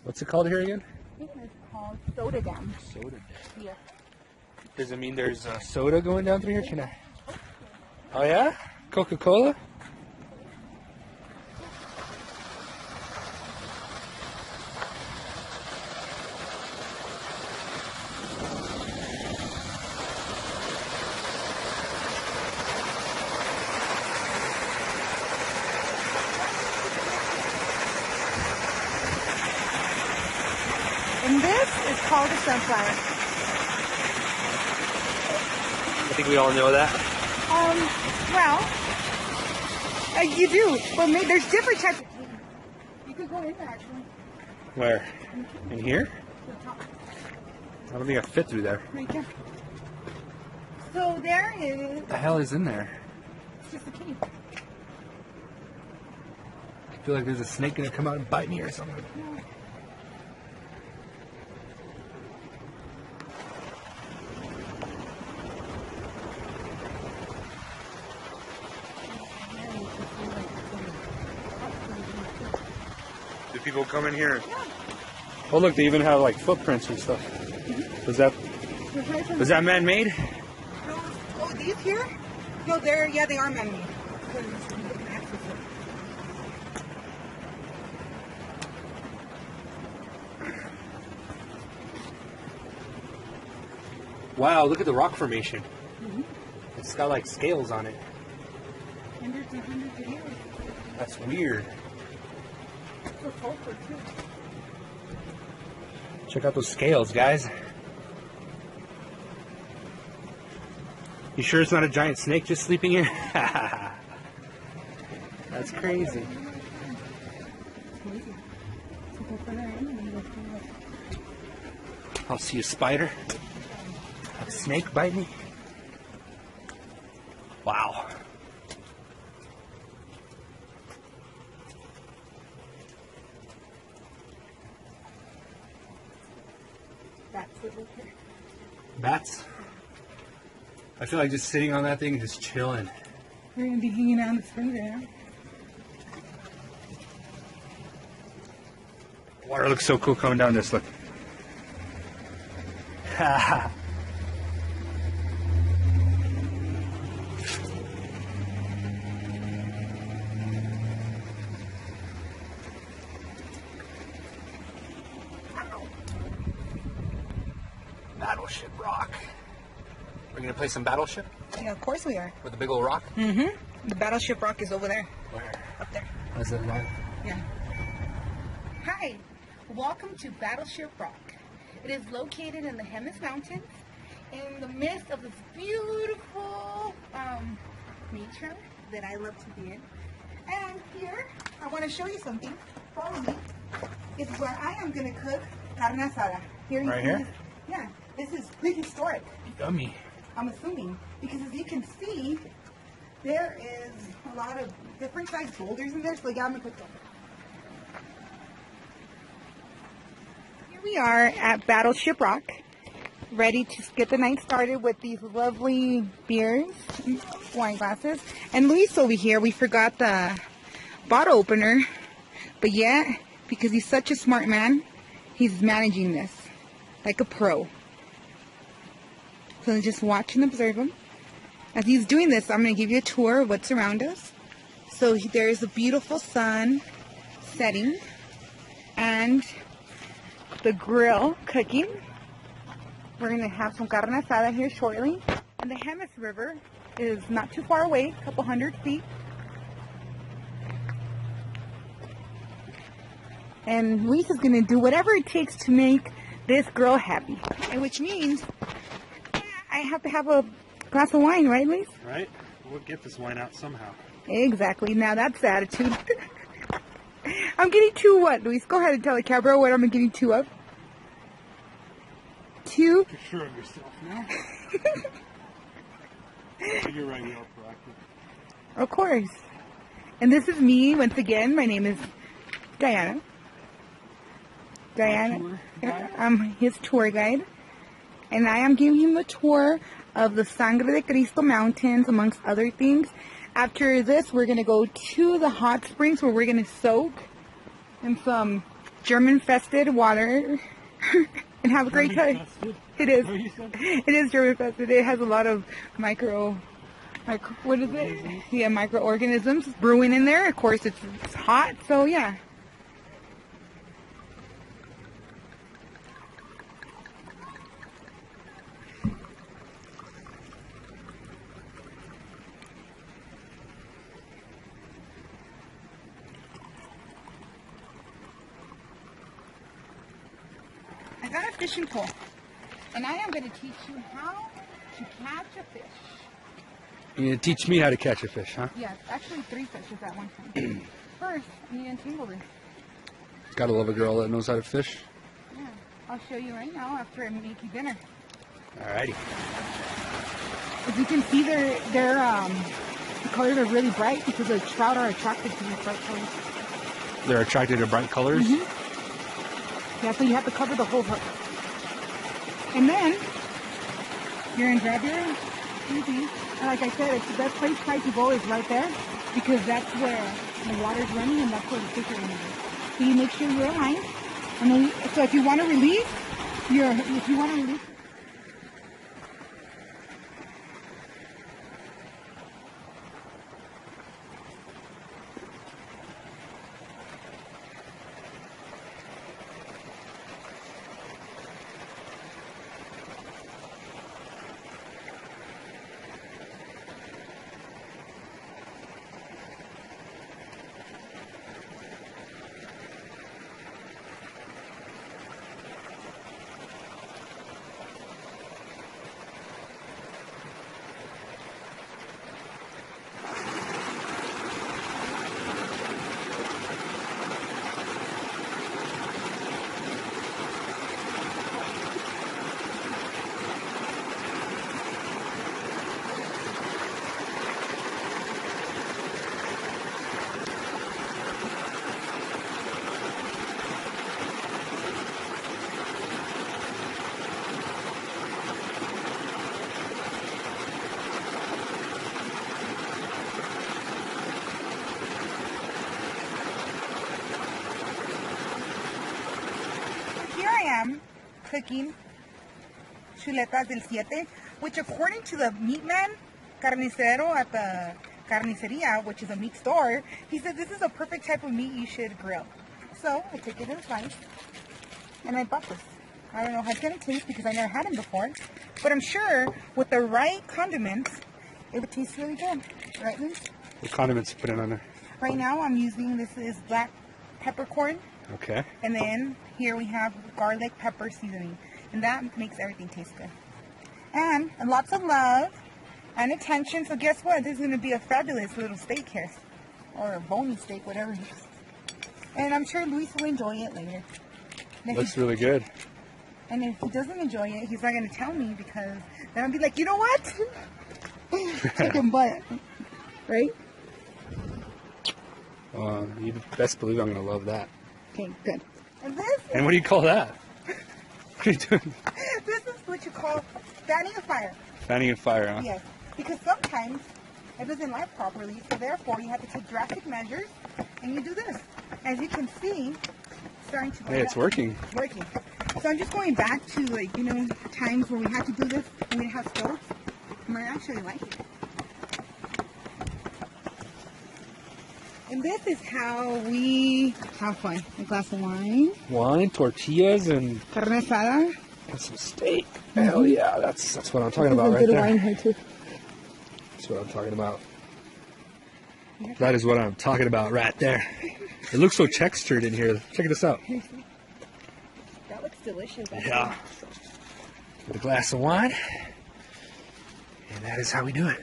What's it called here again? It is called Soda Dam. Soda Dam. Yeah. Does it mean there's soda going down through here tonight? Oh yeah? Coca-Cola? And this is called a sunflower. I think we all know that. Well, you do, but there's different types. You could go in there actually. Where? In here? I don't think I fit through there. Right there. So there is. What the hell is in there? It's just a key. I feel like there's a snake gonna come out and bite me or something. Do people come in here? Oh look, they even have like footprints and stuff. Was that man-made? Oh, these here? No, they are man-made. Wow, look at the rock formation. It's got like scales on it. Hundreds and hundreds of years. That's weird. So sulfur too. Check out those scales, guys. You sure it's not a giant snake just sleeping here? That's crazy. I'll see a spider. A snake bite me. Wow. Bats? I feel like just sitting on that thing and just chilling. We're going to be hanging out in the spring there. Water looks so cool coming down this, look. Battleship rock. We're gonna play some Battleship? Yeah, of course we are. With the big old rock? Mm-hmm. The Battleship rock is over there. Where? Up there. Is it rock? Yeah. Hi, welcome to Battleship Rock. It is located in the Jemez Mountains in the midst of this beautiful nature that I love to be in. And here, I want to show you something. Follow me. It's where I am going to cook carne asada. Right here? Yeah, this is prehistoric. Yummy. I'm assuming, because as you can see, there is a lot of different sized boulders in there, so yeah, I'm going to cook them. Here we are at Battleship Rock, ready to get the night started with these lovely beers, wine glasses. And Luis over here, we forgot the bottle opener, but yet, because he's such a smart man, he's managing this like a pro. So just watch and observe him. As he's doing this, I'm going to give you a tour of what's around us. So there's a beautiful sun setting and the grill cooking. We're going to have some carne asada here shortly. And the Jemez River is not too far away, a couple 100 feet. And Luis is going to do whatever it takes to make this girl happy. And which means I have to have a glass of wine, right, Luis? Right. We'll get this wine out somehow. Exactly. Now that's the attitude. I'm getting two what, Luis? Go ahead and tell the camera what I'm getting two of. Two? You're sure of yourself now? You're right, you're all proactive. Of course. And this is me, once again. My name is Diana. I'm his tour guide. And I am giving him a tour of the Sangre de Cristo Mountains, amongst other things. After this, we're going to go to the hot springs where we're going to soak in some germ-infested water. And have a great time. It is. It is germ-infested. It has a lot of what is it? Yeah, microorganisms brewing in there. Of course, it's hot, so yeah. I got a fishing pole, and I am going to teach you how to catch a fish. You're going to teach me how to catch a fish, huh? Yes, actually 3 fishes at one time. First, you need to untangle this. Gotta love a girl that knows how to fish. Yeah, I'll show you right now after I make you dinner. Alrighty. As you can see, the colors are really bright because the trout are attracted to these bright colors. They're attracted to bright colors? Mm-hmm. Yeah, so you have to cover the whole hook. And then, you're going to grab your easy. And like I said, the best place to go is right there, because that's where the water's running and that's where the fish are going to be. So you make sure you're aligned. And then, so if you want to release, cooking chuletas del siete, which according to the meat man, carnicero at the carniceria, which is a meat store, he said this is a perfect type of meat you should grill. So I took it in slice and I bought this. I don't know how it's going to taste because I never had them before, but I'm sure with the right condiments, it would taste really good. Right, Liz? What condiments you put in on there? Right now I'm using, this is black peppercorn. Okay. And then here we have garlic pepper seasoning. And that makes everything taste good. And lots of love and attention. So guess what? This is going to be a fabulous little steak here. Or a bony steak, whatever it is. And I'm sure Luis will enjoy it later. Looks really good. And if he doesn't enjoy it, he's not going to tell me, because then I'll be like, you know what? Chicken butt. Right? You best believe I'm going to love that. Okay, good. And what do you call that? What are you doing? This is what you call fanning a fire. Fanning a fire, huh? Yes, because sometimes it doesn't light properly, so therefore you have to take drastic measures, and you do this. As you can see, it's starting to... Hey, it's working. It's working. So I'm just going back to, like, you know, times where we had to do this when we didn't have stoves, and I actually like it. And this is how we have fun. A glass of wine. Wine, tortillas, and... carne asada. And some steak. Hell yeah, that's what I'm talking about right there. there. Wine here too. That's what I'm talking about. That is what I'm talking about right there. It looks so textured in here. Check this out. That looks delicious. Yeah. With a glass of wine. And that is how we do it.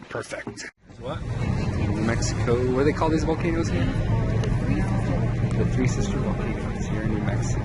Perfect. What? New Mexico. What do they call these volcanoes here? The Three Sister Volcanoes here in New Mexico.